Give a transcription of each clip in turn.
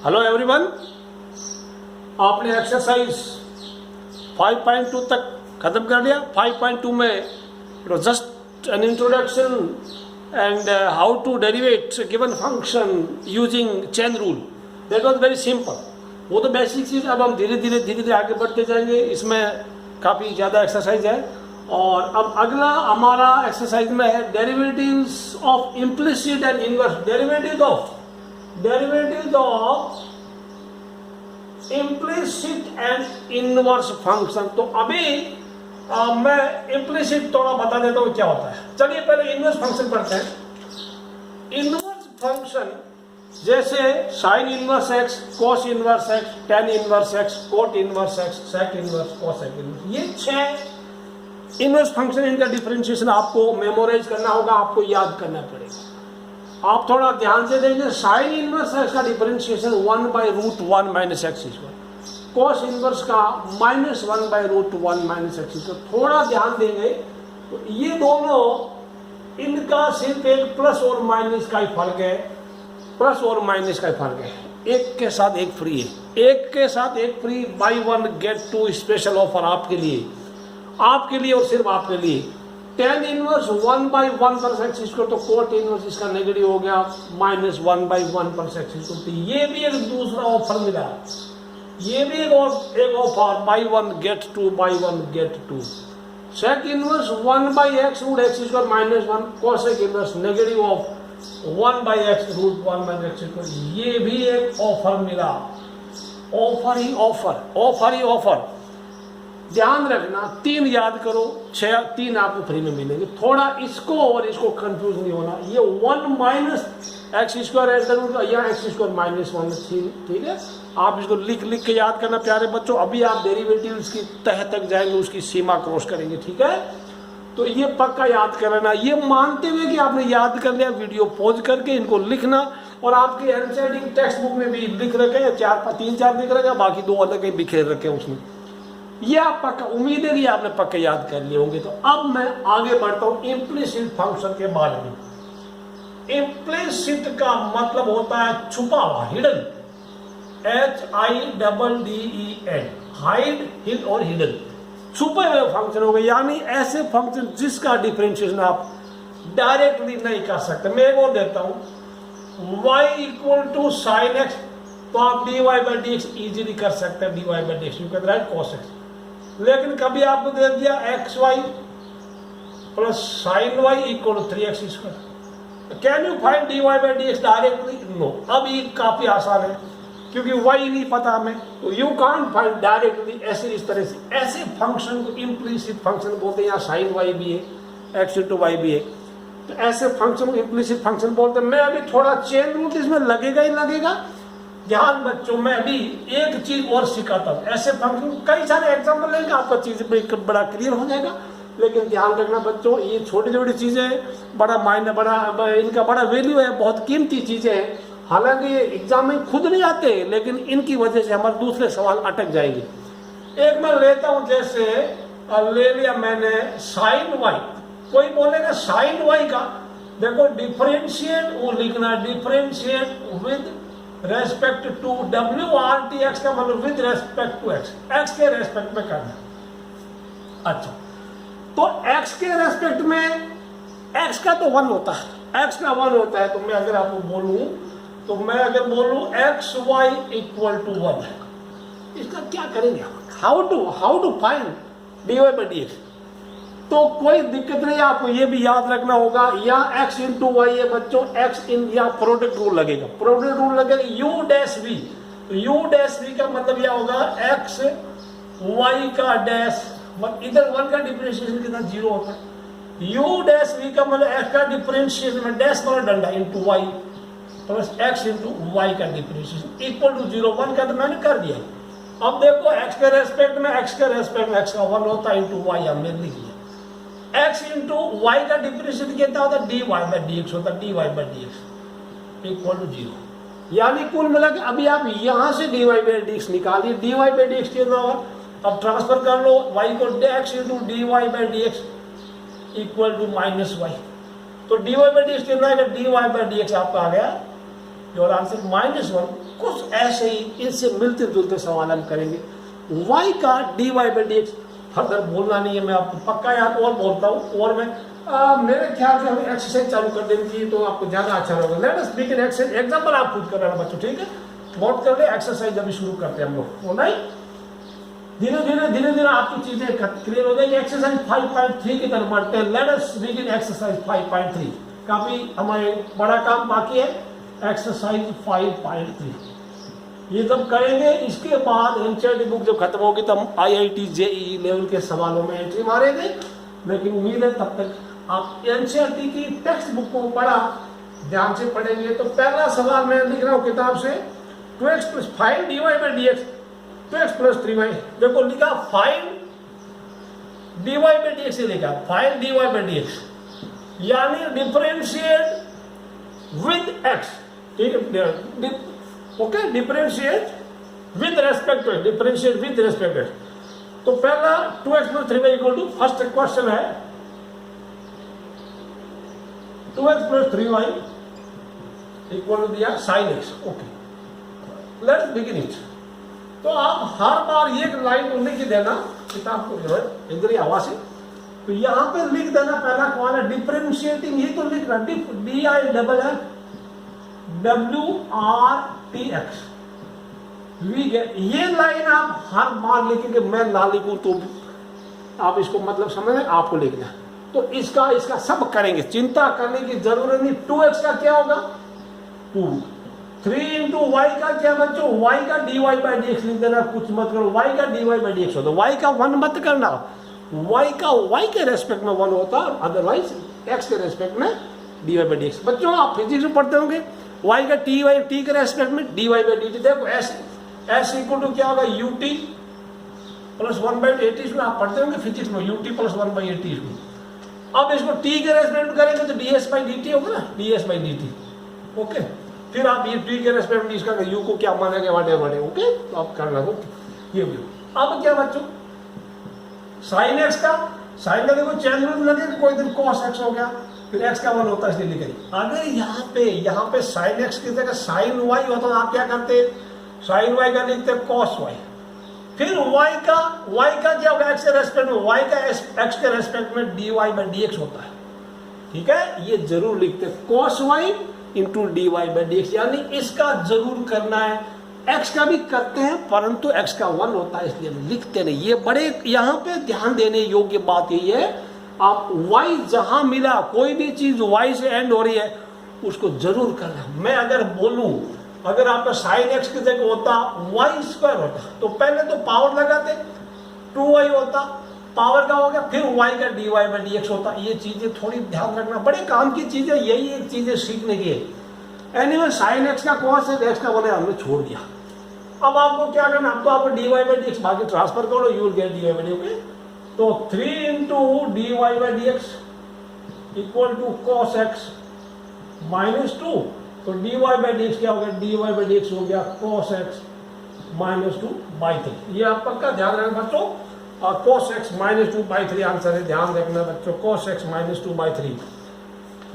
Hello everyone, आपने exercise 5.2 तक खत्म कर लिया। 5.2 में it was just an introduction and how to derivate given function using chain rule. That was very simple. वो तो बेसिक चीज़। अब हम धीरे धीरे आगे बढ़ते जाएंगे। इसमें काफ़ी ज़्यादा एक्सरसाइज है। और अब अगला हमारा एक्सरसाइज में है derivatives of implicit and inverse. Derivative of implicit and inverse function. तो अभी मैं इम्प्लिसिट थोड़ा बता देता हूं क्या होता है। चलिए पहले इनवर्स फंक्शन पढ़ते हैं। इनवर्स फंक्शन जैसे sine inverse x, cos inverse x, tan inverse x, cot inverse x, sec inverse, cosec inverse, ये 6 इनवर्स फंक्शन। इनका डिफरेंशिएशन आपको मेमोराइज करना होगा, आपको याद करना पड़ेगा। आप थोड़ा ध्यान से देखिए। साइन इनवर्स एक्स का differentiation 1/√1 minus x square, cos inverse का -1/√1 माइनस एक्स स्क्वायर। थोड़ा ध्यान देंगे तो ये दोनों, इनका सिर्फ एक प्लस और माइनस का ही फर्क है। प्लस और माइनस का ही फर्क है। एक के साथ एक फ्री है, एक के साथ एक free. Buy 1 get 2 special offer आपके लिए और सिर्फ आपके लिए। टेन इनवर्स 1/1 पर एक्स स्क्वायर, तो कोट इनवर्स इसका नेगेटिव हो गया -1/1 पर एक्स स्क्वायर। तो ये भी एक दूसरा ऑफर मिला। ये भी एक offer, buy 1 get 2, by 1 get 2। Sec inverse 1/x√x² -1, cosec inverse negative of 1/x√1 minus x square. ये भी एक ऑफर मिला। ऑफर ही ऑफर। ध्यान रखना, 3 याद करो, 3 आपको फ्री में मिलेंगे। थोड़ा इसको और इसको कंफ्यूज नहीं होना। ये 1 माइनस एक्स स्क्वायर या एक्स स्क्वायर -1, ठीक है। आप इसको लिख के याद करना प्यारे बच्चों। अभी आप डेरिवेटिव्स की तह तक जाएंगे, उसकी सीमा क्रॉस करेंगे, ठीक है। तो ये पक्का याद कर लेना। ये मानते हुए कि आपने याद कर लिया, वीडियो पॉज करके इनको लिखना। और आपके एनसीईआरटी टेक्स्ट बुक में भी लिख रखे हैं, 3-4 लिख रखे हैं, बाकी 2 अलग ही बिखेर रखे हैं उसमें। ये आप पक्का, उम्मीद है कि आपने पक्के याद कर लिए होंगे। तो अब मैं आगे बढ़ता हूं इम्प्लिसिट फंक्शन के बारे में। इम्प्लिसिट का मतलब होता है छुपा हुआ, हिडन। HIDDEN, हाइड, हिड और हिडन, छुपे हुए फंक्शन हो गए। यानी ऐसे फंक्शन जिसका डिफरेंशिएशन आप डायरेक्टली नहीं कर सकते। मैं एक और देता हूं, y = sin x, तो आप dy/dx इजीली कर सकते हैं। dy/dx you can right cos x। लेकिन कभी आपको दे दिया xy + sin y = 3x², can you find dy/dx directly? No. अब ये काफी आसान है क्योंकि y नहीं पता हमें, तो यू कांट फाइंड डायरेक्टली। ऐसे इस तरह से ऐसे फंक्शन को इम्प्लिसिट फंक्शन बोलते हैं। यहाँ sin y भी है, x × y भी है, तो ऐसे फंक्शन को इम्प्लिसिट फंक्शन बोलते हैं। मैं अभी थोड़ा चेन रूल इसमें लगेगा ही लगेगा। ध्यान बच्चों, मैं अभी एक चीज और सिखाता हूँ। ऐसे फंक्शन कई सारे एग्जाम्पल लेंगे, आपका चीज बड़ा क्लियर हो जाएगा। लेकिन ध्यान रखना बच्चों, ये छोटी चीजें बड़ा मायने, इनका बड़ा वैल्यू है, बहुत कीमती चीजें हैं। हालांकि ये एग्जाम में खुद नहीं आते, लेकिन इनकी वजह से हमारे दूसरे सवाल अटक जाएंगे। एक मैं लेता हूं, जैसे ले लिया मैंने sin y। कोई बोलेगा sin y का, देखो डिफरेंशिएट वो लिखना, differentiate with respect to WRTX का मतलब विद रेस्पेक्ट टू x के रेस्पेक्ट में करना। अच्छा, तो x के रेस्पेक्ट में x का तो 1 होता है, x का 1 होता है। तो मैं अगर आपको बोलूं, तो मैं अगर बोलूं xy = 1 है, इसका क्या करेंगे? How to find dy/dx? तो कोई दिक्कत नहीं, आपको ये भी याद रखना होगा। या x × y है बच्चों, x इन या प्रोडक्ट रूल लगेगा, u'(v)। तो u'(v) का मतलब यह होगा x y का डैश, इधर 1 का डिफरेंशिएशन कितना 0 होता है। u'(v) का मतलब x का डिफरेंशिएशन में डैश वाला डंडा into y plus x × y का डिफरेंशिएशन = 0। 1 का तो मैंने कर दिया। अब देखो x के रेस्पेक्ट में x का 1 होता है इंटू y हमने लिख लिया। x × y का डिफरेंशिएशन कितना होता है? dy/dx होता है। dy/dx = 0। यानी कुल मिला के अभी आप यहां से dy/dx निकालिए। dy/dx कितना होगा? अब ट्रांसफर कर लो, y को x × dy/dx = -y। तो dy/dx कितना है? dy/dx आपका आ गया योर आंसर -1 कुछ ऐसे ही इनसे मिलते जुलते सवाल हम करेंगे। y का dy by d x further बोलना नहीं है, मैं आपको पक्का याद और बोलता हूँ। और मैं मेरे ख्याल से हमें एक्सरसाइज चालू कर देनी चाहिए तो आपको ज़्यादा अच्छा होगा। Let us begin exercise. Example आप खुद कर रहे हैं बच्चों, ठीक है? नोट कर ले, एक्सरसाइज अभी शुरू करते हैं हम लोग। हो नहीं, धीरे धीरे आपकी चीजें क्लियर हो जाएगी। एक्सरसाइज 5.3 की तरफ बढ़ते हैं। Let us begin exercise 5.3। काफी हमारे बड़ा काम बाकी है। एक्सरसाइज 5.3 ये जब करेंगे, इसके बाद एनसीईआरटी बुक जब खत्म होगी तब हम IIT JEE लेवल के सवालों में एंट्री मारेंगे। लेकिन उम्मीद है तब तक आप एनसीईआरटी की टेक्स्ट बुक को पढ़ा ध्यान से पढ़ेंगे। तो पहला सवाल मैं लिख रहा हूँ किताब से, 2x + 5 dy by d x 2x + 3y। देखो लिखा 5 dy बाई डी एक्स से लिखा 5 dy बाई डी एक्स, यानी डिफरेंशिएट विद x। ठीक है, okay, differentiate with respect to, differentiate with respect to. तो पहला 2x + 3y = फर्स्ट क्वेश्चन है 2x + 3y = दिया sin x। Okay, let's begin it. तो आप हर बार एक लाइन तो लिख देना किताब को जो है इधर ही आवाज से। तो यहां पे लिख देना पहला कौन है, डिफरेंशिएटिंग, ये तो लिख रहा DIWRTX। ये लाइन आप हर बार लिखेंगे, मैं ना लिखूं तो आप इसको मतलब समझ रहे, आपको लिखना। तो इसका सब करेंगे, चिंता करने की जरूरत नहीं। 2x का क्या होगा 2, 3 × y का क्या बच्चों, y का dy बाई डी एक्स लिख देना, कुछ मत करो। y का dy बाई डी एक्स होता, y का 1 मत करना। y का y के रेस्पेक्ट में 1 होता, अदरवाइज x के रेस्पेक्ट में dy बाई डी एक्स। बच्चों आप फिजिक्स में पढ़ते होंगे, y का t के रेस्पेक्ट में dy बाई डी टी। देखो s = क्या होगा ut + 1/80। इसमें आप पढ़ते होंगे फिजिक्स में ut + 1/80। अब इसको t के रेस्पेक्ट में करेंगे तो ds बाई डी टी होगा ना, ds by D T. Okay, फिर आप ये t के रेस्पेक्ट में इसका u को क्या मानेंगे, वटे। ओके, तो आप कर लो ये भी। अब क्या बच्चों, sin x का देखो चेंज लगे, कोई दिन cos x हो गया, फिर x का 1 होता है, इसलिए लिखे। अगर यहाँ पे sin x की जगह sin y होता तो आप क्या करते, sin y का लिखते cos y। फिर y का क्या होगा, x के रेस्पेक्ट में, y का x के रेस्पेक्ट में dy बाई डी एक्स होता है। ठीक है, ये जरूर लिखते cos y × dy by d x, यानी इसका जरूर करना है। x का भी करते हैं परंतु x का 1 होता है, इसलिए हम लिखते नहीं। ये बड़े यहाँ पे ध्यान देने योग्य बात यही है, आप y जहां मिला, कोई भी चीज y से एंड हो रही है उसको जरूर करना। मैं अगर बोलूं, अगर आपका sin x की जगह होता y² होता, तो पहले तो पावर लगाते 2y होता, पावर का हो गया, फिर y का dy बाई डी एक्स होता। ये चीजें थोड़ी ध्यान रखना, बड़े काम की चीजें, यही एक चीजें सीखने की है। एनीवे sin x का cos x का 1 हमने छोड़ दिया। अब आपको क्या करना, अब तो आपको dy बाई डी एक्स बाकी ट्रांसफर करो, you will gate dy by d x. तो 3 × dy by d x = cos x - 2। तो dy बाई डी एक्स क्या हो गया, dy बाई डी एक्स हो गया cos x - 2/3। ये आप पक्का ध्यान रखना बच्चों, और cos x - 2/3 आंसर है, ध्यान रखना बच्चों, cos x - 2/3।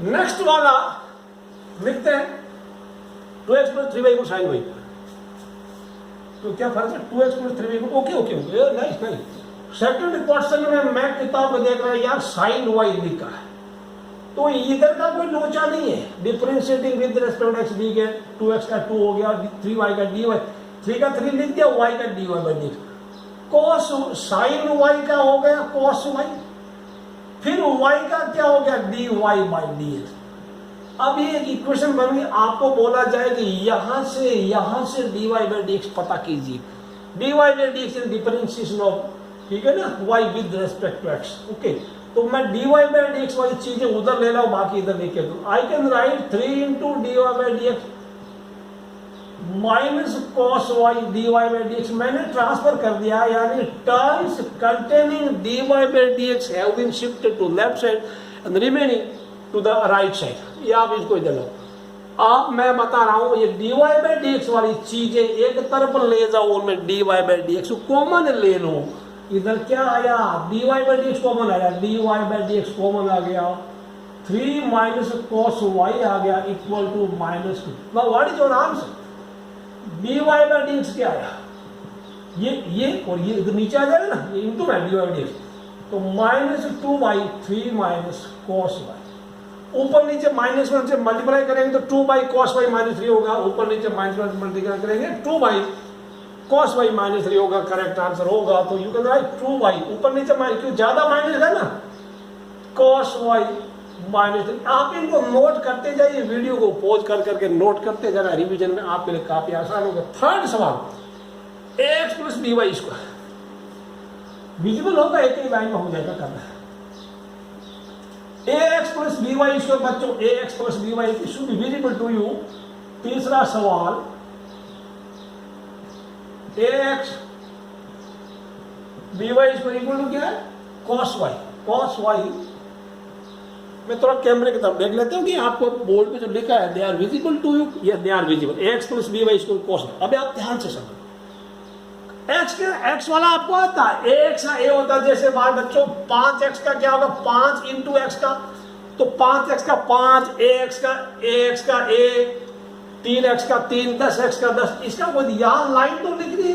नेक्स्ट वाला लिखते हैं 2x + 3y = sin y। तो क्या फर्क है, 2x + 3y = ओके, नहीं। सेकंड क्वेश्चन में मैं किताब में देख रहा है यार sin y लिखा है, तो इधर का कोई लोचा नहीं है। डिफरेंशिएटिंग विद रिस्पेक्ट x दी गया, 2x का 2 हो गया, 3y का dy, 3 का 3 लिख दिया, y का dy by d x. cos sin y का हो गया cos y, फिर y का क्या हो गया dy बाई डी एक्स। अब ये इक्वेशन बन गई, आपको बोला जाए कि यहां से dy बाई डी एक्स पता कीजिए। dy by d x is differentiation of, ठीक है ना, y with respect to x। Okay, तो मैं dy बाई डी एक्स वाली चीजें उधर ले लाऊं, बाकी इधर लिख के दूं। I can write 3 × dy by d x -cos y dy by d x. मैंने ट्रांसफर कर दिया, यानी terms containing dy by d x have been shifted to left side and remaining to the right side. ये आप इसको इधर लो। अब मैं बता रहा हूं, ये dy बाई डी एक्स वाली चीजें एक तरफ ले जाओ, उनमें dy by d x common ले लो। इधर क्या आया, dy by d x common आया, dy by d x common आ गया, 3 - cos y आ गया = -2। What is your answer, dy by d x क्या आया, ये और ये इधर नीचे आ जाएगा ना, ये इंटू में dy बाई डी एक्स, तो -2/3 माइनस cos y, ऊपर नीचे -1 से मल्टीप्लाई करेंगे तो 2/cos y -3 होगा, ऊपर नीचे -1 से मल्टीप्लाई करेंगे 2/cos y -3 होगा, करेक्ट आंसर होगा। तो यू कैन राइट 2 ऊपर नीचे क्यों ज्यादा माइनस है ना, cos y -3। आप इनको नोट करते जाइए, वीडियो को पॉज कर करके नोट करते जाना, रिवीजन में आपके लिए काफी आसान होगा। थर्ड सवाल, ax plus b y square visible होगा, एक ही लाइन में हो जाएगा करना है। ax plus b y square बच्चों, ax plus b y should be visible to you. तीसरा सवाल, ax b y square equal to क्या है, cos y। cos y मैं थोड़ा कैमरे की तरफ देख लेता हूँ कि आपको बोर्ड पे जो लिखा है they are visible to you, या they are visible, ax plus b y square cos y। अभी आप ध्यान से समझो, x वाला आपको आता है, ax का a होता है, जैसे बाहर बच्चों 5x का क्या होगा, 5 इंटू एक्स का, तो 5x का 5, ax का a, 3x का 3, 10x का 10, इसका कोई यहां लाइन तो लिख दी,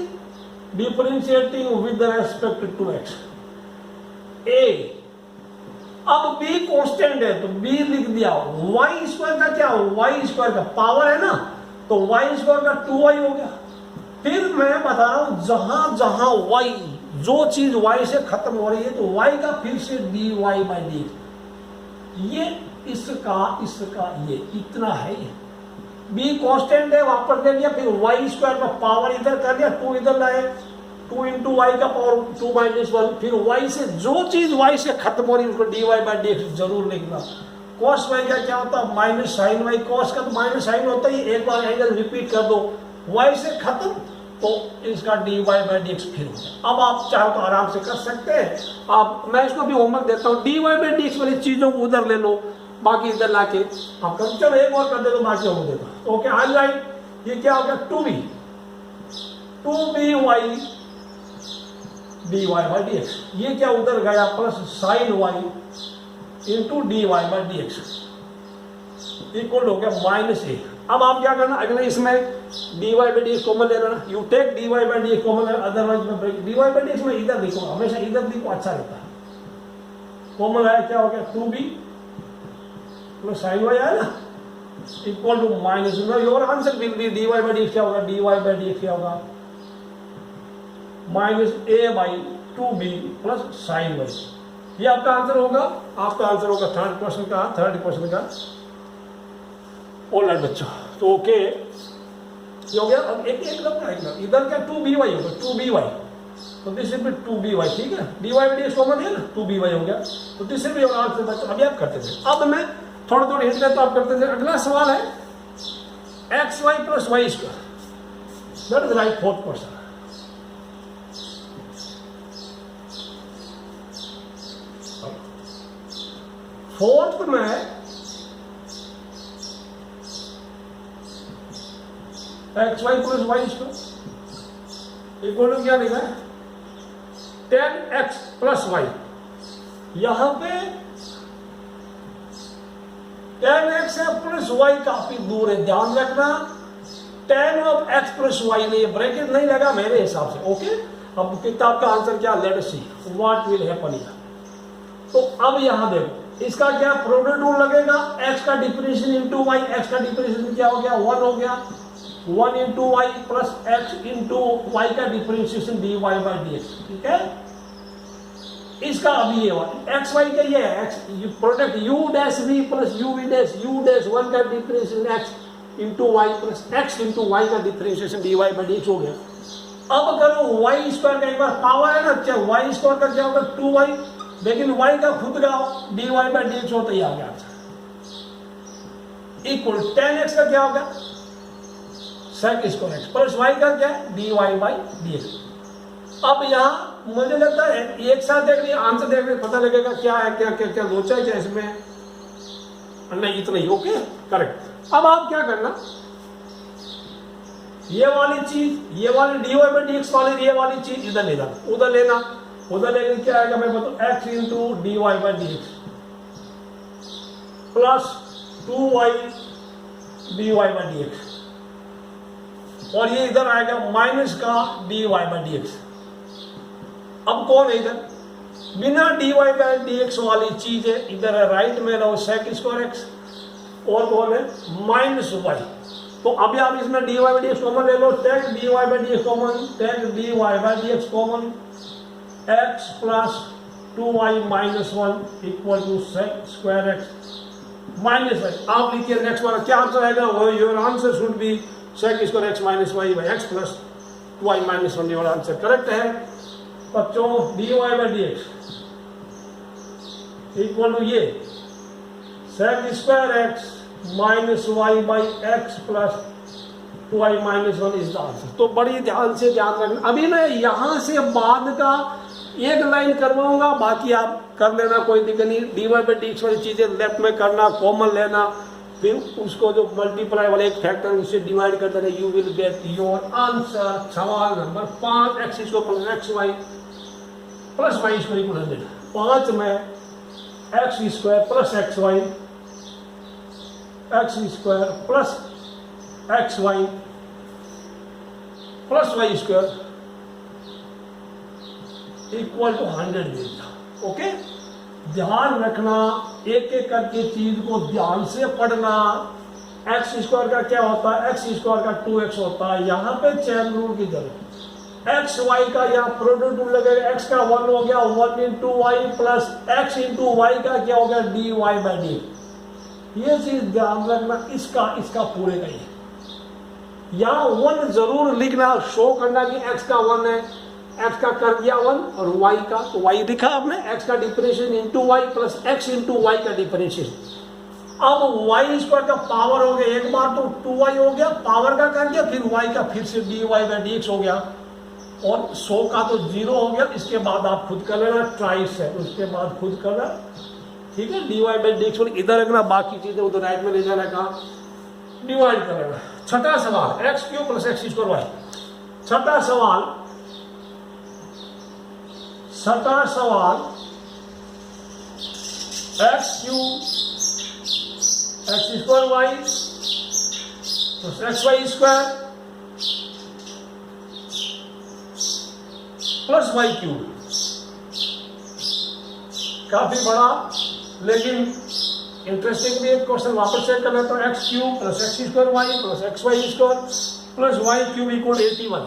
differentiating with respect to x a। अब b कांस्टेंट है तो b लिख दिया, y स्क्वायर का क्या, y स्क्वायर का पावर है ना, तो y स्क्वायर का 2y हो गया। फिर मैं बता रहा हूं जहां जहां y, जो चीज y से खत्म हो रही है तो y का फिर से dy बाई डी, ये इसका ये इतना है, ये b कांस्टेंट है, वापस ले लिया, फिर y स्क्वायर का पावर इधर कर लिया, 2 इधर लाए, 2 इंटू वाई का पावर 2 माइनस 1, फिर y से जो चीज y से खत्म हो रही है उसको dy बाई डी एक्स जरूर लिखना। cos y का क्या होता है, माइनस साइन y, cos का तो माइनस साइन होता ही, एक बार एंगल रिपीट कर दो, y से खत्म तो इसका dy बाई डी एक्स फिर होगा। अब आप चाहो तो आराम से कर सकते हैं, आप मैं इसको भी होमवर्क देता हूँ, dy बाई डी एक्स वाली चीजों को उधर ले लो, बाकी इधर लाके आप कर, चलो एक और कर दे तो बाकी होमवर्क देता। ओके आई राइट, ये क्या हो गया, 2b y dy by d x, ये क्या उधर गया plus sine y into dy by d x equal हो गया -a। अब आप क्या करना, अगले इसमें dy by d x common ले लेना, you take dy by d x common, otherwise मैं dy बाई डी एक्स में इधर लिखूंगा, हमेशा इधर लिखो अच्छा रहता है। कॉमन आया क्या हो गया, 2b प्लस साइन y आया ना equal to minus, your answer will be dy by d x क्या होगा, dy बाई डी एक्स क्या होगा, -a by 2b plus sine y। ये आपका आंसर होगा, आपका आंसर होगा थर्ड क्वेश्चन का। ऑलराइट बच्चों, तो ओके ये हो गया। अब एक इधर क्या 2by होगा, 2by, तो दिस विल बी 2by, ठीक है, dy by d x common है ना, 2by हो गया, तो this will be your answer बच्चों। अभी आप करते थे, अब मैं थोड़ी हिंट देता, आप करते थे। अगला सवाल है xy plus y square, that is right fourth question. Fourth में xy plus y square equal to क्या लिखा है, 10x प्लस y। यहां पे 10x प्लस y काफी दूर है, ध्यान रखना 10 ऑफ x प्लस y नहीं, ब्रैकेट नहीं लगा मेरे हिसाब से। ओके, अब किताब का आंसर क्या, let us see what will happen here. तो अब यहां देखो, इसका क्या प्रोडक्ट रूल लगेगा, x का डिफरेंशिएशन इंटू y, x का डिफरेंशिएशन क्या हो गया, 1 हो गया, 1 into y plus x into y का differentiation dy by d x, ठीक है। इसका अभी ये एक्स वाई का ये है, x product u dash v plus u v dash, u dash 1 का differentiation x into y plus x into y का differentiation dy by d x हो गया। अब करो y स्क्वायर का, एक बार पावर है ना, क्या y स्क्वायर का क्या होगा 2y, लेकिन y का खुद का dy बाई डी एक्स होता ही आ गया आंसर, इक्वल 10x का क्या होगा sec square x plus y का क्या dy बाई डी एक्स। अब यहाँ मुझे लगता है एक साथ देख लिया, आंसर देख लिया, पता लगेगा क्या है, क्या क्या क्या लोचा है क्या इसमें, नहीं इतना ही, ओके करेक्ट। अब आप क्या करना, ये वाली चीज, ये वाली dy बाई डी एक्स वाली, ये वाली चीज इधर ले जाना, उधर लेना, उधर लेने क्या आएगा मैं बताऊं, x into dy by d x plus 2y dy by d x और ये इधर आएगा माइनस का dy बाई डी एक्स। अब कौन है इधर? बिना dy बाई डी एक्स वाली चीज है, इधर है राइट में रहो सेक स्क्वायर एक्स, और कौन है माइनस वाई। तो अभी आप इसमें dy by d x common ले लो, take dy by d x common, take dy by d x common, x plus 2y minus 1 equal to sec square x minus y. आप लिखिए नेक्स्ट वाला क्या आंसर आएगा? वो your answer should be sec square x minus y by x plus 2y minus 1। Your answer correct है बच्चों। dy by d x equal to ये सेक square x minus y by x plus 2y minus 1 is the answer. तो बड़ी ध्यान से ध्यान रखना। अभी मैं यहां से बाद का एक लाइन करवाऊंगा, बाकी आप कर लेना, कोई दिक्कत नहीं। dy बाई डी एक्स वाली चीजें लेफ्ट में करना, कॉमन लेना, फिर उसको जो मल्टीप्लाई वाले एक फैक्टर उससे डिवाइड कर देना, you will get your answer. सवाल नंबर 5 x square plus x y plus y square equal 100। 5 में x square plus x y, x square plus x y plus y square equal to 100 देगा। Okay, ध्यान रखना, एक एक करके चीज को ध्यान से पढ़ना। एक्स स्क्वायर का क्या होता है? एक्स स्क्वायर का 2x होता है। यहाँ पे चैन रूल की जरूरत। एक्स वाई का यहाँ प्रोडक्ट रूल लगेगा। एक्स का 1 हो गया 1 into y plus x into y का क्या हो गया dy बाई डी। ये चीज ध्यान रखना, इसका पूरे का ही। यहाँ 1 जरूर लिखना, शो करना कि एक्स का 1 है, एक्स का कर दिया 1 और वाई का, तो वाई लिखा आपने, एक्स का differentiation into y plus x into y का डिफरेंशिएशन। अब वाई स्क्वायर का पावर हो गया, एक बार तो 2y हो गया, पावर का कर दिया, फिर वाई का फिर से dy बाई डी एक्स हो गया, और 100 का तो 0 हो गया। इसके बाद आप खुद कर लेना, ट्राइस है उसके बाद खुद करना, ठीक है। dy बाई डी एक्स इधर रखना, बाकी चीजें उधर राइट में ले जाना, कहा डिवाइड कर लेना। छठा सवाल x cube plus x square y. छठा सवाल x cube x square y plus x y square plus y cube. काफी बड़ा लेकिन इंटरेस्टिंग भी एक क्वेश्चन वापस चेक कर लेता हूं। X cube plus x square y plus x y square plus y cube equal 81।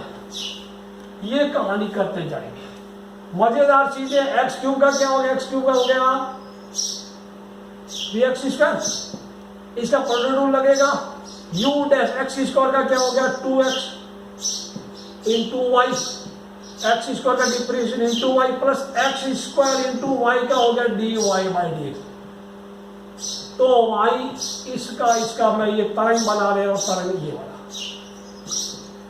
ये कहानी करते जाएंगे। मजेदार चीज है, एक्स क्यूब का क्या हो गया? एक्स क्यूब का हो गया एक्स स्क्वायर, इसका प्रोडक्ट रूल लगेगा। यू डैश एक्स स्क्वायर का क्या हो गया 2x into y, x square का differentiation into y plus x square into y का हो गया dy बाई डी एक्स। तो वाई इसका मैं ये तरंग बना रहे और तरंग ये वाला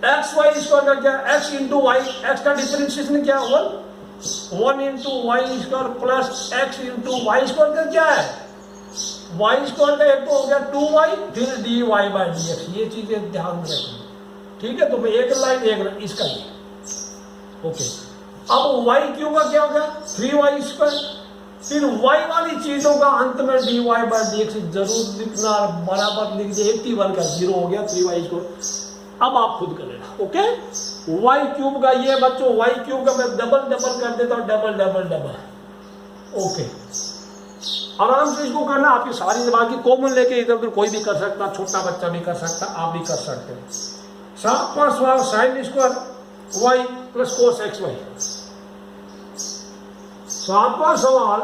एक्स वाई स्क्वायर का क्या एक्स इंटू वाई, एक्स का डिफरेंशिएशन क्या 1 into y square plus x into y square का क्या है वाई स्क्वायर का, एक तो हो गया 2y फिर dy बाई डी एक्स। ये चीजें ध्यान में रखना, ठीक है। तो मैं एक लाइन इसका ही ओके। अब वाई क्यूब का क्या हो गया 3y स्क्वायर, फिर वाई वाली चीजों का अंत में dy बाई डी एक्स जरूर लिखना, बराबर लिख दिया 81 का 0 हो गया 3y स्क्वायर। अब आप खुद कर लेना, ओके। वाई क्यूब का ये बच्चों, वाई क्यूब का मैं डबल कर देता हूं, डबल, ओके। आराम से इसको करना, आपकी सारी बाकी कॉमन लेके इधर उधर कोई भी कर सकता, छोटा बच्चा भी कर सकता, आप भी कर सकते हैं। 7वां सवाल sine square y plus cos x y. 7वां सवाल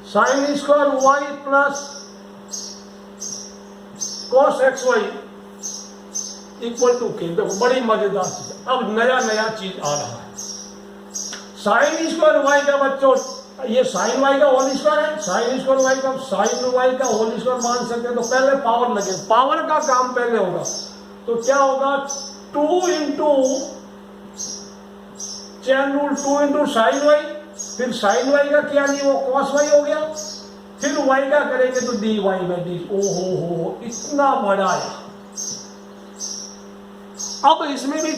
sine square y plus cos x y equal to k. देखो बड़ी मजेदार चीज, अब नया चीज आ रहा है। साइन स्क्वायर वाई का बच्चों, ये साइन वाई का होल स्क्वायर है, साइन स्क्वायर वाई का साइन वाई का होल स्क्वायर मान सकते हैं। तो पहले पावर लगे, पावर का काम पहले होगा। तो क्या होगा 2 into chain rule 2 into sine y, फिर साइन वाई का क्या नहीं वो कॉस वाई हो गया, फिर वाई का करेंगे तो dy बाई डी। ओहो इतना बड़ा है। अब इसमें भी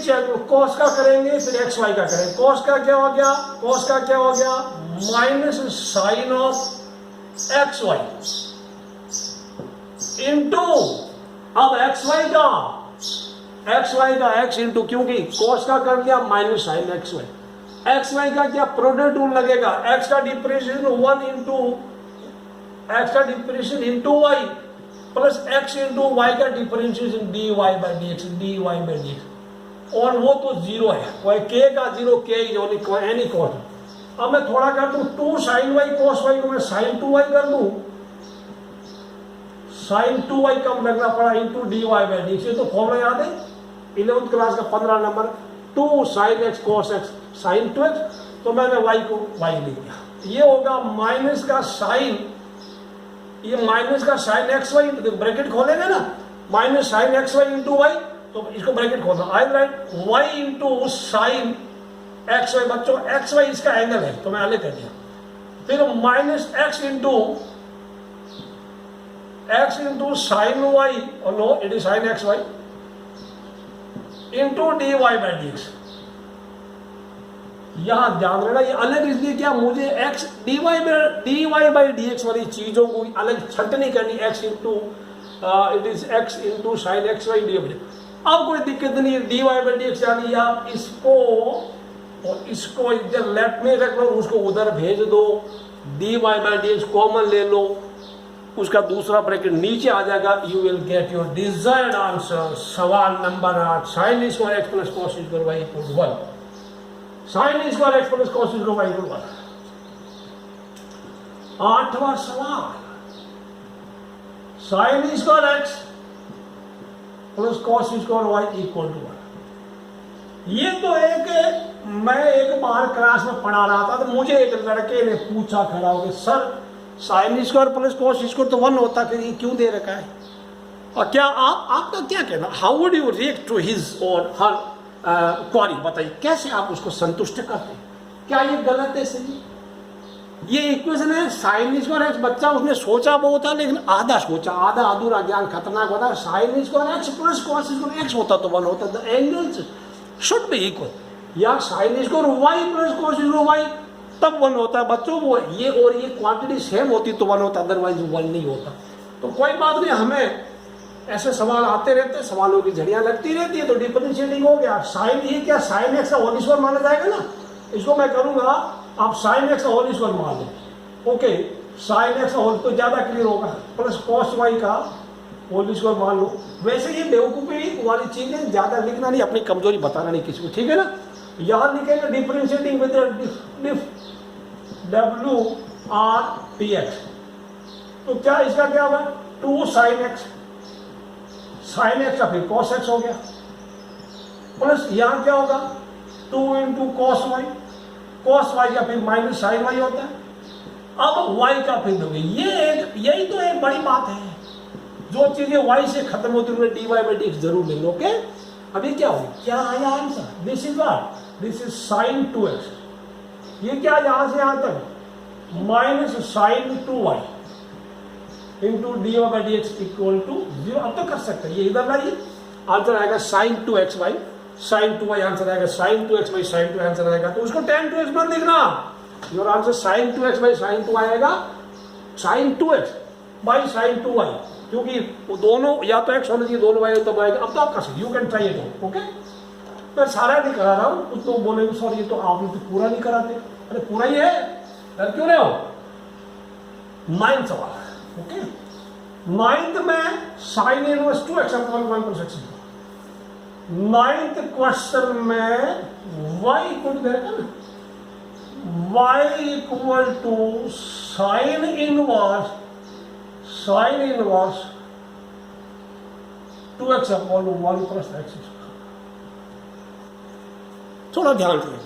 कॉस का करेंगे, फिर एक्स वाई का करेंगे। कॉस का क्या हो गया, कॉस का क्या हो गया minus sine of x y into अब एक्स वाई का एक्स इंटू, क्योंकि कॉस का कर लिया माइनस साइन एक्स वाई का क्या प्रोडक्ट रूल लगेगा, एक्स का डिप्रेशन 1 इंटू एक्स का depression into y plus x into y का differentiation dy by d x, और वो तो जीरो है, कोई k का zero k is only any cost. अब मैं थोड़ा कर दूं 2 साइन वाई कॉस वाई को मैं साइन 2y कर दूं, साइन 2y कम लगना पड़ा into dy by d x. ये तो फॉर्मूला याद है 11th क्लास का 15 नंबर, 2 sine x cos x sine 2x, तो मैंने y को y ले लिया। ये होगा माइनस का साइन, ये माइनस का साइन एक्स वाई, ब्रैकेट खोलेंगे ना, minus sine x y into y, तो इसको ब्रैकेट खोलना, I write y into sine x y. बच्चों एक्स वाई इसका एंगल है तो मैं अलग कर दिया, फिर minus x into sine y, और no it is sine x y into d y by d x. यहां ध्यान रखना ये अलग इसलिए क्या, मुझे x d y by d x वाली चीजों को अलग छटनी करनी, x into it is x into sine x y d y. अब कोई दिक्कत नहीं है, d y by d x यानी आप इसको और इसको इधर लेफ्ट में रख लो, उसको उधर भेज दो, d y by d x common ले लो, उसका दूसरा ब्रैकेट नीचे आ जाएगा, you will get your desired answer. सवाल नंबर 8, sine square x plus cos square y equal to 1, sine square x plus cos square y equal to 1। 8वां सवाल, sine square x plus cos square y equal to 1। ये तो मैं एक बार class में पढ़ा रहा था, तो मुझे एक लड़के ने पूछा खड़ा हो गया, sir sine square plus cos square तो 1 होता, फिर ये क्यों दे रखा है, और क्या आपका क्या कहना, how would you react to his और हर क्वारी, बताइए कैसे आप उसको संतुष्ट करते हैं, क्या ये गलत है सही? ये इक्वेशन है साइन स्क्वायर एक्स, बच्चा उसने सोचा बहुत था लेकिन आधा सोचा, आधा अधूरा ज्ञान खतरनाक होता है। Sine square x plus cos square x होता तो 1 होता, the angles should be equal, या sine square y plus cos square y तब 1 होता है बच्चों, वो ये और ये क्वांटिटी सेम होती तो 1 होता, अदरवाइज 1 नहीं होता। तो कोई बात नहीं, हमें ऐसे सवाल आते रहते हैं, सवालों की झड़ियां लगती रहती है, तो डिफरेंशिएटिंग हो गया। साइन ये क्या साइन एक्स का होल स्क्वायर माना जाएगा ना, इसको मैं करूंगा आप साइन एक्स का होल स्क्वायर मान लो, ओके साइन एक्स का होल तो ज्यादा क्लियर होगा, प्लस कॉस वाई का होल स्क्वायर मान लो। वैसे ये बेवकूफी वाली चीजें ज्यादा लिखना नहीं, अपनी कमजोरी बताना नहीं किसी को, ठीक है ना। यहां लिखेंगे differentiating with W R T x, तो क्या इसका क्या होगा 2 साइन एक्स, साइन एक्स का फिर कॉस एक्स हो गया, प्लस यहां क्या होगा 2 into cos y, cos y का फिर माइनस साइन वाई होता है। अब वाई का फिर दोगे, यही तो एक बड़ी बात है, जो चीजें वाई से खत्म होती है उन्हें d y by d x जरूर लेंगे, ओके। अभी क्या हो क्या आया answer, this is what, this is sine 2x, ये क्या यहां से यहां तक minus sine 2y into d y by d x equal to 0। अब तो कर सकते हैं, ये इधर लाइए, आंसर आएगा sine 2x by sine 2y, answer आएगा sine 2x by sine 2 answer आएगा, तो उसको tan 2x मत लिखना, your answer sine 2x by sine 2 आएगा, sine 2x by sine 2y, क्योंकि वो दोनों या तो x होना चाहिए, दोनों y तब आएगा। अब तो आप कर सकते, you can try it, okay. मैं सारा नहीं करा रहा हूं, कुछ तो बोलेंगे सर ये तो आपने तो पूरा नहीं कराते, अरे पूरा ही है, डर क्यों रहे हो। 9 सवाल, ओके। 9th में sine inverse 2x upon 1 plus x, 9th question में y इक्वल देगा ना, y equal to sine inverse 2x upon 1 plus x। थोड़ा ध्यान रखिए,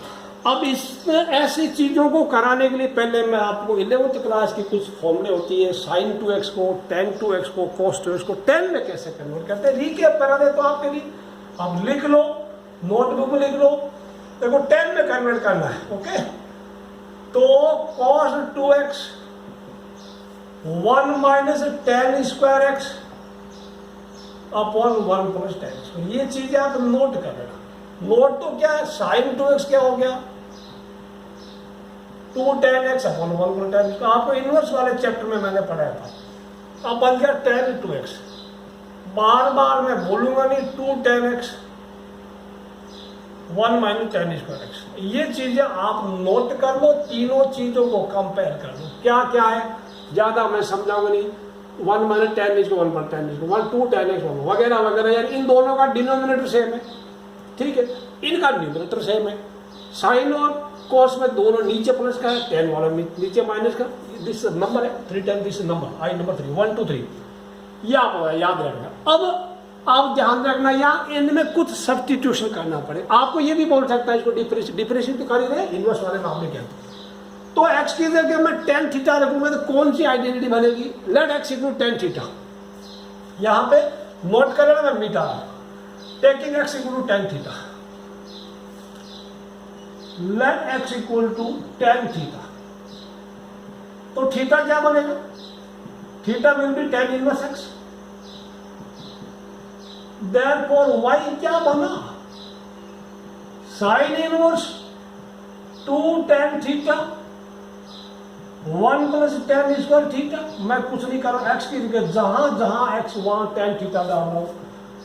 अब इसमें ऐसी चीजों को कराने के लिए पहले मैं आपको 11th क्लास की कुछ फॉर्मूले होती है, साइन 2x को, tan 2x को, cos 2x को 10 में कैसे कन्वर्ट करते हैं, रिकैप करा दे तो आपके लिए, अब लिख लो, नोटबुक में लिख लो, देखो 10 में कन्वर्ट करना है, ओके। तो cos 2x 1 minus tan square x upon 1 plus tan square, ये चीजें आप नोट कर लेना। नोट तो क्या है, साइन 2x क्या हो गया 2 tan x upon 1 plus tan, आपको इनवर्स वाले चैप्टर में मैंने पढ़ाया था, अब बन गया tan इंटू एक्स। बार बार मैं बोलूंगा नहीं 2 tan x 1 minus tan square x. ये चीजें आप नोट कर लो, तीनों चीजों को कंपेयर कर लो क्या क्या है, ज्यादा मैं समझाऊंगा नहीं। 1 माइनस tan इसको 1 पर tan इसको 1 2 tan x वगैरह वगैरह, यार इन दोनों का डिनोमिनेटर सेम है, ठीक है, इनका न्यूमरेटर सेम है। साइन और कोस में दोनों नीचे प्लस का है, tan वाला नीचे माइनस का। दिस नंबर है 3 tan, this number I number 3 1 2 3, ये आप याद रखना। अब आप ध्यान रखना यहाँ इनमें कुछ सब्स्टिट्यूशन करना पड़े। आपको ये भी बोल सकता है इसको डिफरेंशिएट तो कर ही रहे, इनवर्स वाले मामले क्या तो x की जगह मैं tan थीटा रखूंगा तो कौन सी आइडेंटिटी बनेगी, let x equal tan theta. यहाँ पे नोट कर लेना, मैं मिटा taking x equal to tan theta, let x equal to tan theta. तो थीटा क्या बनेगा, theta will be tan inverse x। Therefore y क्या बना, sine inverse 2 tan theta 1 plus tan square theta. मैं कुछ नहीं कर रहा, x की जगह जहां जहां x वहां tan थीटा डाल रहा हूं।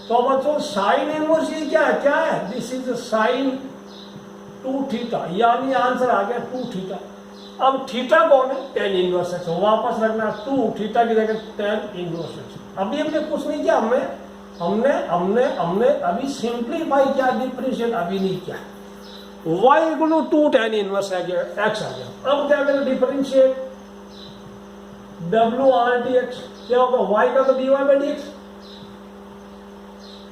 तो बच्चों साइन इनवर्स ये क्या है, दिस इज साइन 2 थीटा, यानी आंसर आ गया 2 थीटा। अब थीटा कौन है, tan इनवर्स x, वापस रखना 2 थीटा की जगह tan इनवर्स x। अभी हमने कुछ नहीं किया, हमने हमने हमने अभी सिंप्लीफाई किया, डिफरेंशिएट अभी नहीं किया। y equal to 2 tan inverse आ गया, x आ गया। अब क्या करें, डिफरेंशिएट w r dx, क्या होगा y का तो dy बाई dx,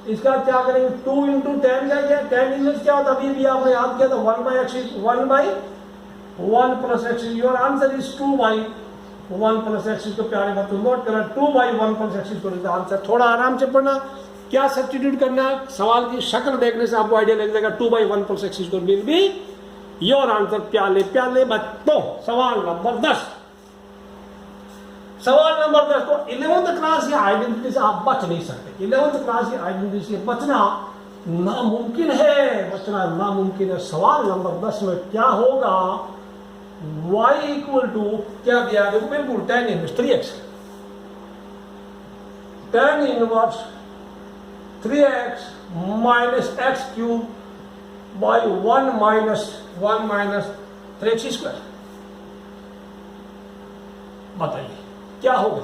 इसका क्या करेंगे 2 इंटू tan का क्या, tan इनवर्स क्या होता है अभी भी आपने याद किया था 1 by x 1 by 1 plus x। Your answer is 2 by 1 plus x. इसको प्यारे बच्चों नोट करना, 2 बाई 1 प्लस एक्स को आंसर। थोड़ा आराम से पढ़ना, क्या सब्स्टिट्यूट करना, सवाल की शक्ल देखने से आपको आइडिया लग जाएगा। 2 बाई 1 प्लस एक्स को विल बी योर आंसर। प्याले प्याले बच्चों, सवाल नंबर 10, सवाल नंबर 10 को 11th क्लास की आइडेंटिटी से आप बच नहीं सकते। 11th क्लास की आइडेंटिटी से बचना नामुमकिन है, बचना नामुमकिन है। सवाल नंबर 10 में क्या होगा, y इक्वल टू क्या दिया, देखो बिल्कुल tan inverse 3x, tan inverse 3x minus x cube by 1 minus 3x square. बताइए क्या होगा,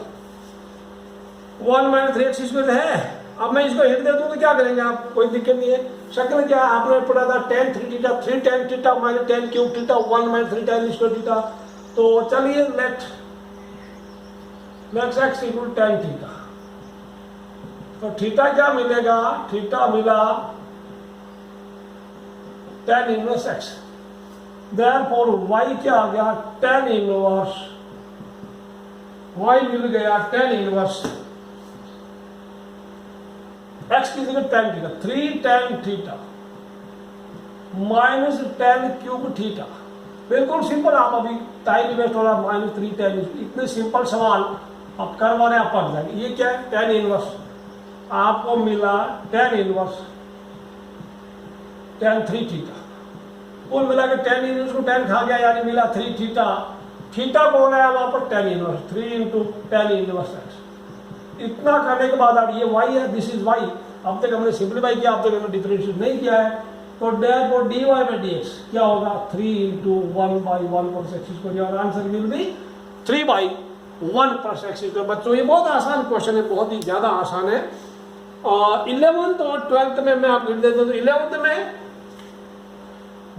1 माइनस 3x स्क्वायर है। अब मैं इसको हिट दे दूं तो क्या करेंगे आप, कोई दिक्कत नहीं है। शक्ल क्या है, आपने पढ़ा था tan 3 theta 3 tan theta minus tan cube theta 1 minus 3 tan square theta. तो चलिए let x equal tan theta. तो थीटा क्या मिलेगा, थीटा मिला tan inverse x। Therefore y क्या आ गया, tan इनवर्स, y मिल गया tan इनवर्स x की जगह tan theta 3 tan theta minus tan cube theta. बिल्कुल सिंपल, आप अभी टाइम वेस्ट हो रहा, माइनस 3 tan, इतने सिंपल सवाल आप करवा रहे हैं, आप पढ़ जाएंगे। ये क्या है, tan इनवर्स आपको मिला tan इनवर्स tan 3 थीटा, कुल मिला के tan इनवर्स को tan खा गया, यानी मिला 3 थीटा। थीटा कौन है वहां पर, tan inverse 3 into tan inverse x। इतना करने के बाद अब ये y है, दिस इज y। अब तक हमने सिंप्लीफाई किया, अब तक हमने डिफरेंशिएट नहीं किया है। तो देयरफॉर dy बाई dx क्या होगा, 3 into 1 by 1 plus x square. और answer will be 3 by 1 plus x square. बच्चों ये बहुत आसान क्वेश्चन है, बहुत ही ज्यादा आसान है। और 11th और 12th में मैं आपको दे दूं, 11th में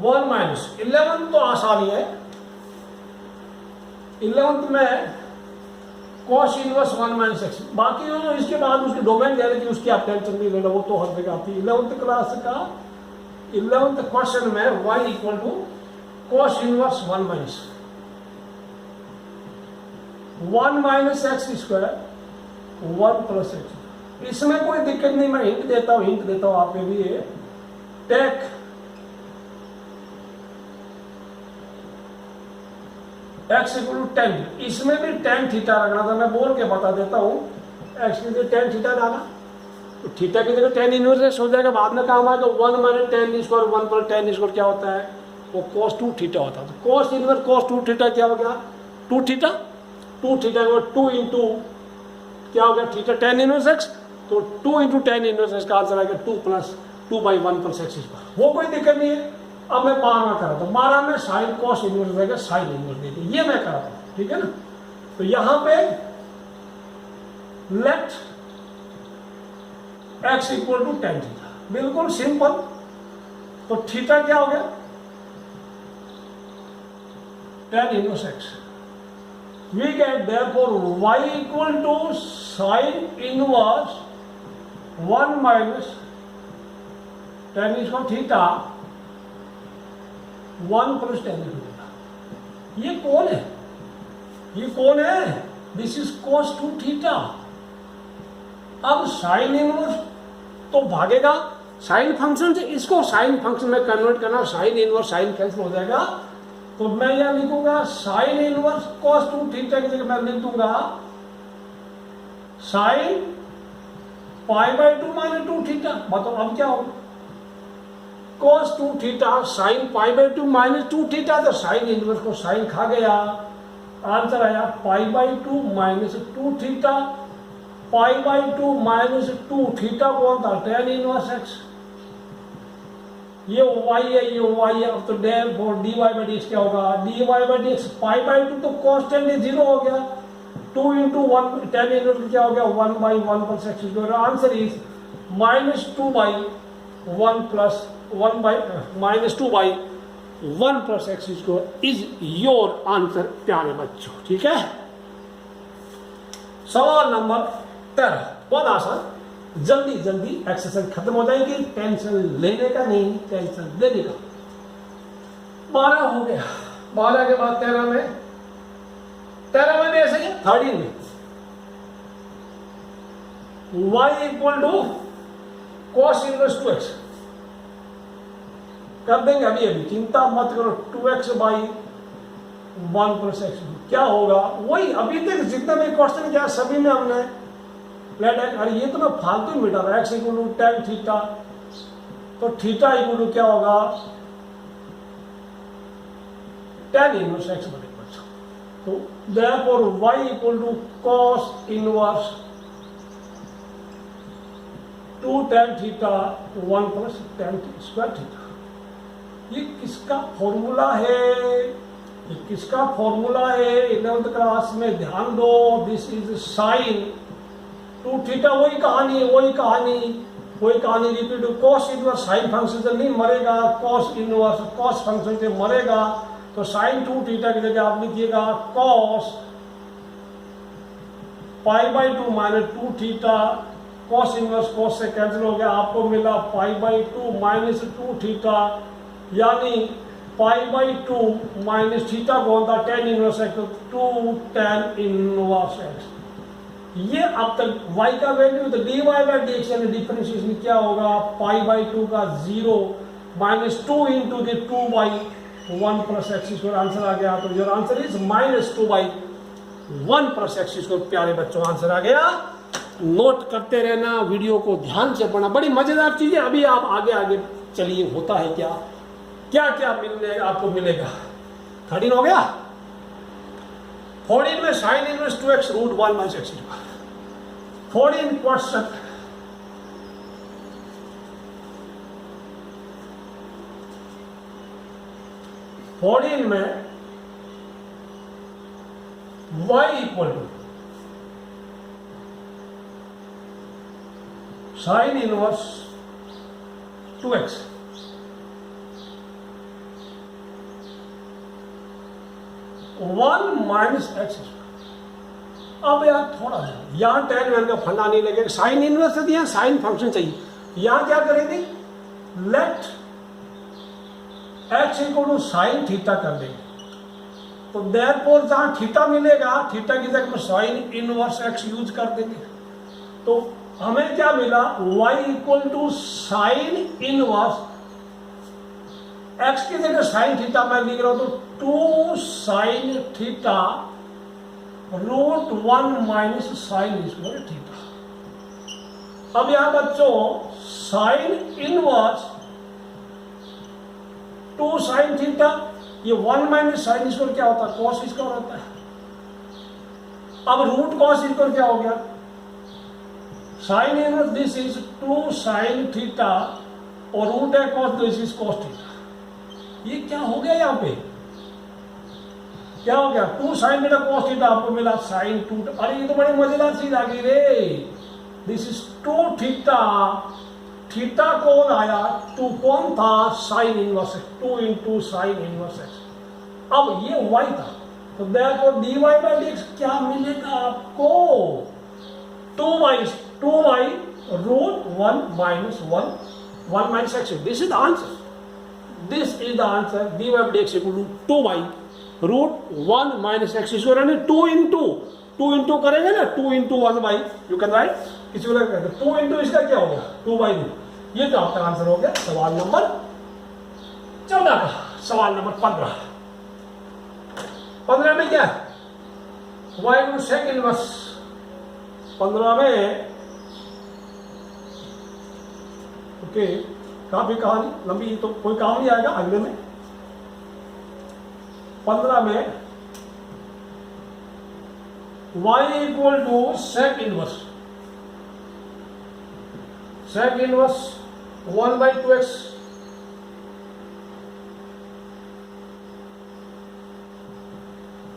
1 माइनस, 11th तो आसानी है, 11th में cos इनवर्स 1 माइनस एक्स। बाकी जो इसके बाद उसके डोमेन दे रहे कि उसकी आप टेंशन नहीं लेना, वो तो हर जगह आती है। 11th क्लास का 11th क्वेश्चन में y equal to cos inverse 1 minus x square 1 plus x. इसमें कोई दिक्कत नहीं, मैं हिंट देता हूं आपके लिए। Take x equal to tan, इसमें भी tan थीटा रखना था, मैं बोल के बता देता हूं। x की जगह tan थीटा डाला तो थीटा की जगह tan इनवर्स हो जाएगा, बाद में काम आएगा 1 minus tan square 1 plus tan square क्या होता है, वो cos 2 थीटा होता है। तो cos इनवर्स cos 2 थीटा क्या हो गया, 2 थीटा 2 थीटा 2 इंटू क्या हो गया थीटा टेन इनवर्स एक्स, तो 2 इंटू टेन इनवर्स एक्स का आंसर आएगा 2 प्लस 2/1 प्लस एक्स स्क्वायर। वो कोई दिक्कत नहीं है। अब मैं 12 कर रहा था, 12 में साइन कॉस इनवर्स रहेगा, साइन इनवर्स देते, ये मैं कर रहा था, ठीक है ना। तो यहां पे let x equal to tan theta, बिल्कुल सिंपल। तो थीटा क्या हो गया, tan inverse x. We get therefore y equal to sine inverse 1 minus tan equal theta 1 plus tan theta. ये कौन है, ये कौन है, दिस इज cos 2 थीटा। अब साइन इनवर्स तो भागेगा, साइन फंक्शन से इसको साइन फंक्शन में कन्वर्ट करना, साइन इनवर्स साइन कैंसिल हो जाएगा। तो मैं यहां लिखूंगा साइन इनवर्स cos 2 थीटा की जगह मैं लिख दूंगा साइन π/2 माइनस 2 थीटा। बताओ अब क्या होगा, cos 2 theta sine π/2 minus 2 theta, तो साइन इनवर्स को साइन खा गया, आंसर आया π/2 माइनस 2 थीटा। π/2 माइनस 2 थीटा कौन था, टेन इनवर्स एक्स। ये y है, ये y है। अब तो देयरफॉर dy/dx क्या होगा, dy/dx π/2 तो cos 10 0 हो गया, 2 इंटू 1 टेन इनवर्स क्या हो गया 1/1 plus x square. Answer is -2/1 plus 1/-2/1 plus x square is your answer प्यारे बच्चों, ठीक है। सवाल नंबर 13 बहुत आसान, जल्दी जल्दी एक्सरसाइज खत्म हो जाएगी, टेंशन लेने का नहीं, टेंशन देने का। 12 हो गया, 12 के बाद 13 में, 13 में भी ऐसे ही 13 में y equal to cos inverse 2x कर देंगे अभी अभी, चिंता मत करो। 2x/1 प्लस एक्स क्या होगा, वही अभी तक जितना भी क्वेश्चन किया सभी में हमने लेट एक्स। अरे ये तो मैं फालतू मिटा रहा, x equal to tan theta, तो थीटा इक्वल टू क्या होगा टेन इनवर्स एक्स बनेगा। तो therefore y equal to cos inverse 2 tan theta 1 plus tan square theta. ये किसका फॉर्मूला है, ये किसका फॉर्मूला है, 11th क्लास में ध्यान दो। दिस इज साइन 2 थीटा, वही कहानी वही कहानी वही कहानी repeat. cos inverse sine function से नहीं मरेगा, cos इनवर्स cos फंक्शन से मरेगा। तो साइन 2 थीटा की जगह आप लिखिएगा cos π/2 minus 2 theta, cos inverse cos से कैंसिल हो गया, आपको मिला π/2 माइनस 2 थीटा, यानी π/2 माइनस थीटा कौन था, tan inverse x, 2 tan inverse x. ये अब तक y का वैल्यू, तो dy/dx यानी डिफरेंशिएशन क्या होगा, π/2 का 0 माइनस 2 इंटू के 2/1 प्लस एक्स स्क्वायर। आंसर आ गया, तो your answer is -2/1 plus x square. प्यारे बच्चों आंसर आ गया। नोट करते रहना, वीडियो को ध्यान से पढ़ना, बड़ी मजेदार चीजें। अभी आप आगे आगे चलिए, होता है क्या क्या क्या मिलने आपको मिलेगा। 13 हो गया। 14 में sine inverse 2x root 1 minus x. 14 question, में y equal to sine inverse 2x 1 minus x. अब यार थोड़ा सा यहां टेन वैन का फंडा नहीं लगेगा, साइन इनवर्स से दिया, साइन फंक्शन चाहिए। यहां क्या करेंगे, let x equal to sine theta कर देंगे। तो देयरफॉर जहां थीटा मिलेगा, थीटा की जगह में साइन इनवर्स एक्स यूज कर देंगे। तो हमें क्या मिला, y equal to sine inverse x की जगह साइन थीटा मैं लिख रहा हूं, तो 2 sine theta root 1 minus sine square theta. अब यहां बच्चों साइन इनवर्स 2 साइन थीटा, ये 1 माइनस साइन स्क्वायर क्या होता है, कॉस स्क्वायर होता है। अब रूट कॉस स्क्वायर क्या हो गया, sine inverse this is 2 sine theta और रूट है cos this is cos theta. ये क्या हो गया यहाँ पे, क्या हो गया, 2 साइन थीटा कॉस थीटा आपको मिला साइन 2। अरे ये तो बड़ी मजेदार चीज आ गई रे। दिस इज 2 थीटा, थीटा कौन आया, 2 कौन था, sign inverse 2 into sign inverse x. अब ये y था तो देखो dy बाई dx क्या मिलेगा आपको, 2y root 1 minus 1 minus x. This is the answer, this is the answer, dy by dx equal to 2y root 1 minus x. इसको यानी 2 इंटू करेंगे ना, 2 into 1 by, you can write, किसी को लगता है 2 इंटू इसका क्या हो गया 2 बाई रूट। ये तो आपका आंसर हो गया सवाल नंबर 14 का। सवाल नंबर 15 में क्या है, वाई रूट सेक इनवर्स। 15 में ओके, काफी कहानी लंबी, तो कोई काम नहीं आएगा अगले में। 15 में y equal to sec inverse 1 by 2x।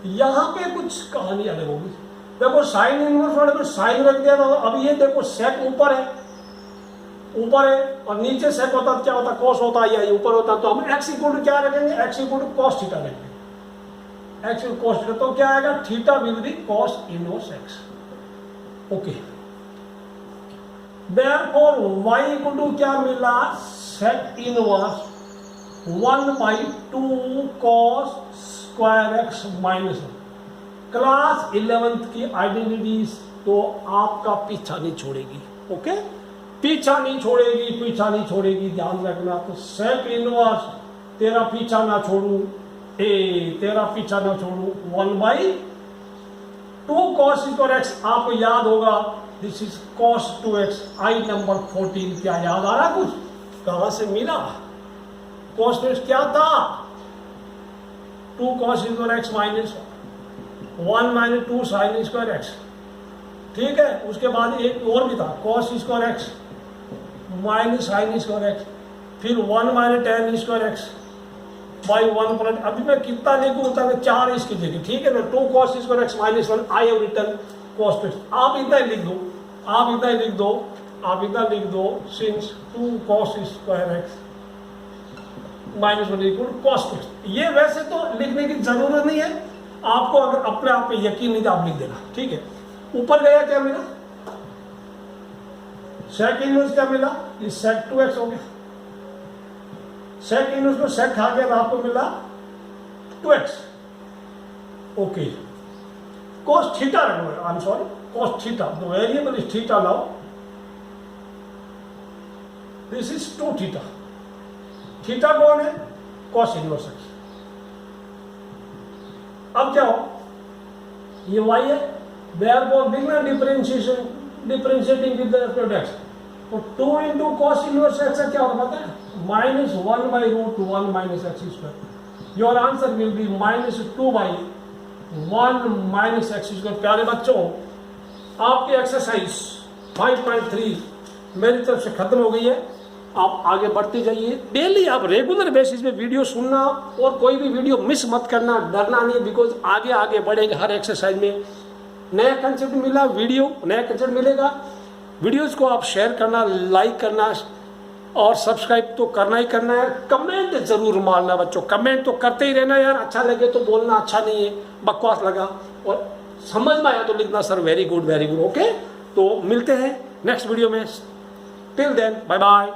यहां पे कुछ कहानी अलग होगी। देखो साइन इनवर्स वाले में साइन रख दिया था, अब ये देखो सेक ऊपर है और नीचे सेक होता क्या होता, कॉस होता है, या ऊपर होता, तो हम x इक्वल टू क्या रखेंगे, x equal to cos theta रखेंगे, x इक्वल कॉस थीटा, तो क्या आएगा, theta will be cos inverse x। Okay, therefore y equal to क्या मिला, sec inverse 1 by 2 cos square x minus 1। Class 11th की identities तो आपका पीछा नहीं छोड़ेगी। ओके, पीछा नहीं छोड़ेगी, ध्यान रखना। तो सेक इनवर्स तेरा पीछा ना छोड़ू, तेरा पीछा ना छोड़ू, 1 बाई 2 कॉस स्क्वायर एक्स। आपको याद होगा this is cos 2x। I number 14 क्या याद आ रहा कुछ, कहां से मिला, कॉस 2x क्या था, 2 cos square x minus 1 minus 2 sign square x. ठीक है, उसके बाद एक और भी था cos square x minus sine square x, फिर 1 minus tan square x by 1 plus, अभी मैं कितना लिखूं तक 4 इसकी जगह। ठीक है ना, 2 cos square x minus 1 I have written cos 2x। आप इतना ही लिख दो, since 2 cos square x minus 1 equal cos 2x। ये वैसे तो लिखने की जरूरत नहीं है आपको, अगर अपने आप पे यकीन नहीं तो आप लिख देना। ठीक है, ऊपर गया क्या मिला, सेक इनवर्स क्या मिला, ये सेक 2x हो गया, सेक इनवर्स को सेक खा गया तो आपको मिला 2x। ओके, कॉस थीटा रखो, I am sorry, cos theta, the variable is theta now, this is 2 theta. Theta कौन है, कॉस इनवर्स एक्स। अब क्या हो, ये y है, therefore beginner differentiating with the x, तो 2 इंटू कॉस इनवर्स एक्स क्या होता पता है, minus 1 by root 1 minus x square. Your answer will be minus 2 by 1 minus x square. प्यारे बच्चों, आपकी एक्सरसाइज 5.3 मेरी तरफ से खत्म हो गई है। आप आगे बढ़ते जाइए, डेली आप रेगुलर बेसिस पे वीडियो सुनना और कोई भी वीडियो मिस मत करना, डरना नहीं, बिकॉज आगे बढ़ेंगे। हर एक्सरसाइज में नया कंसेप्ट मिला, नया कंसेप्ट मिलेगा। वीडियोस को आप शेयर करना, लाइक करना और सब्सक्राइब तो करना ही करना है। कमेंट जरूर मारना बच्चों, कमेंट तो करते ही रहना यार, अच्छा लगे तो बोलना, अच्छा नहीं है बकवास लगा और समझ में आया तो लिखना सर वेरी गुड। ओके, तो मिलते हैं नेक्स्ट वीडियो में, टिल देन बाय बाय।